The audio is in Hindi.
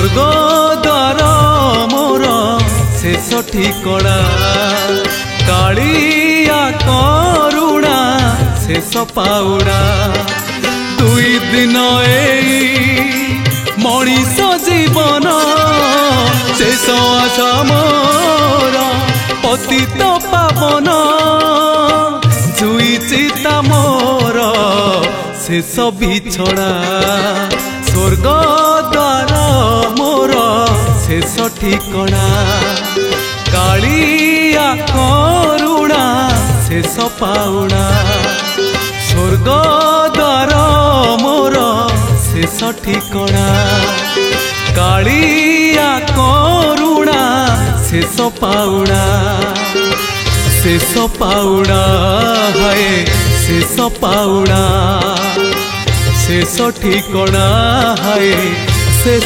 स्वर्ग द्वार मोर शेष ठिकणा कालिया करुणा शेष पाउणा दुई दिन मनीष जीवन शेष आशा मोर पतित पावन जुई चिता मोर शेष बिछड़ा स्वर्ग द्वार मोर शेष ठिकणा कालिया करुणा शेष पाउणा स्वर्ग द्वार मोर शेष ठिकणा कालिया करुणा शेष पाउणा हाय शेष पाउणा शेष ठिकणा हाय शेष